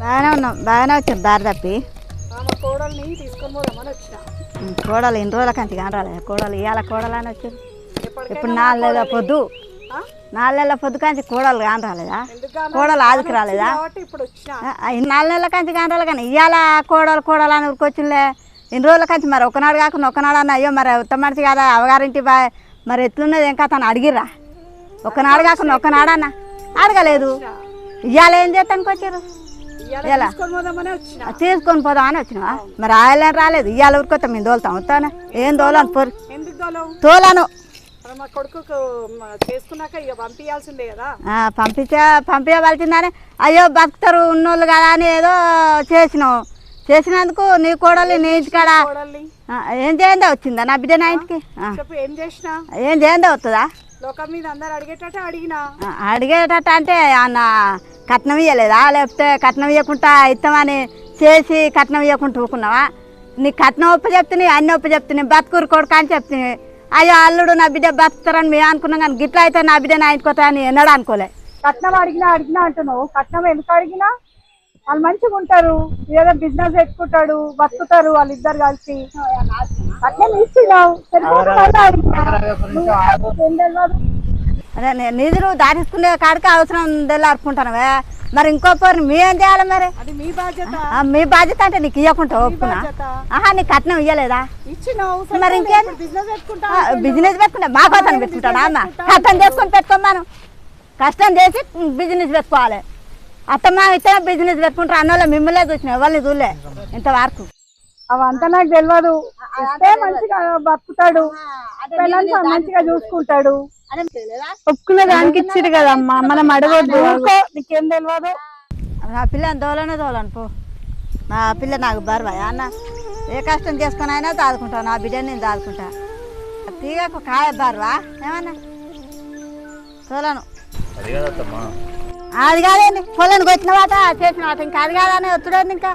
బాగానే ఉన్నాం, బాగానే వచ్చారు దారి తప్పి. కోడల్ని తీసుకొని పోదామని వచ్చిన. కోడలు ఇన్ని రోజుల కంచి కానీ రాలేదు. కోడలు ఇవాళ కోడలు అని వచ్చారు. ఇప్పుడు 4 నెలల పొద్దు, 4 నెలల పొద్దు కంచి కోడలు కాని రాలేదా? కోడలు ఆదికి రాలేదా? 4 నెలల కంచి కాని రాలే. కానీ ఇవాళ కోడలు అని ఊరికొచ్చిందే. ఇన్ని రోజుల కంచి మరి ఒకనాడు కాకుండా ఒకనాడు అన్న అయ్యో మరి ఉత్త మనిషి కదా అవగారింటి మరి ఎట్లున్నది ఇంకా తను అడిగిర్రా? ఒకనాడు కాకుండా ఒకనాడు అన్న అడగలేదు. ఇవాళ ఏం చేస్తానికి వచ్చారు? ఇలా తీసుకొని పోదామని వచ్చినావా? మరి ఆయన రాలేదు. ఇవాళ ఊరికొత్తా మేము తోలుతాం. వస్తానా? ఏం తోలను పొరి తోలను పంపించవలసిందని. అయ్యో భక్తరు ఉన్నోళ్ళు కదా అని ఏదో చేసినందుకు నీ కోడలు నీ ఇంటికాడ ఏం చేయందా వచ్చిందా నా బిడ్డ నా ఇంటికి? ఏం చేయందా వస్తుందా? అడిగేటట్టు అంటే అన్న కట్నం ఇవ్వలేదా? లేకపోతే కట్నం ఇవ్వకుండా ఇస్తామని చేసి కట్నం ఇవ్వకుండా ఊకున్నావా? నీ కట్నం ఒప్పు చెప్తే అన్ని ఒప్పు చెప్తే బతుకూరు కొడుకు అని చెప్తే అయ్యో అల్లుడు నా బిడ్డ బతుకుతారని మేము అనుకున్నాం. కానీ గిట్లా అయితే నా బిడ్డ నా ఇంటికి వస్తారని ఎన్నడూ అనుకోలే. కట్నం అడిగినా అంటున్నావు. కట్నం ఎందుకు అడిగినా? వాళ్ళు మంచిగా ఉంటారు, ఏదో బిజినెస్ పెట్టుకుంటాడు, బతుకుతారు వాళ్ళిద్దరు కలిసి. కట్నం ఇచ్చినావు అదే నిధులు దాటించుకునే కాడికి అవసరం తెల్లారుకుంటానవే. మరి ఇంకో పోరు మేమేం చేయాలి? మరి అది మీ బాధ్యత. మీ బాధ్యత అంటే నీకు ఇవ్వకుండా ఒప్పుకున్నా? నీ కట్నం ఇవ్వలేదా? మరి ఇంకేం బిజినెస్ పెట్టుకుంటా? మా కోసం పెట్టుకుంటాడా? అమ్మ కష్టం చేసుకొని పెట్టుకోమాను. కష్టం చేసి బిజినెస్ పెట్టుకోవాలి. అత్తమ్మ ఇస్తే బిజినెస్ పెట్టుకుంటారు అన్నోళ్ళ మిమ్మల్నే చూసినా ఎవరిని చూడలే ఇంతవరకు. అవంతా నాకు తెలియదు. మంచిగా బతుకుతాడు, మంచిగా చూసుకుంటాడు. ఒప్పుకునే దానికి ఇచ్చిరు కదమ్మా, మనం అడగొద్దు. నీకేం తెలియదు. నా పిల్లని తోలను పో. నా పిల్ల నాకు బరువా అన్న? ఏ కష్టం చేసుకుని అయినా దాదుకుంటాను. నా బిడ్డని నేను దాదుకుంటా. తీగకు కాయ బరువా ఏమన్నా? తోలను అది కాదండి. పొలానికి వచ్చిన వాట చేసిన వాట ఇంకా అది కాదని వస్తుడండి. ఇంకా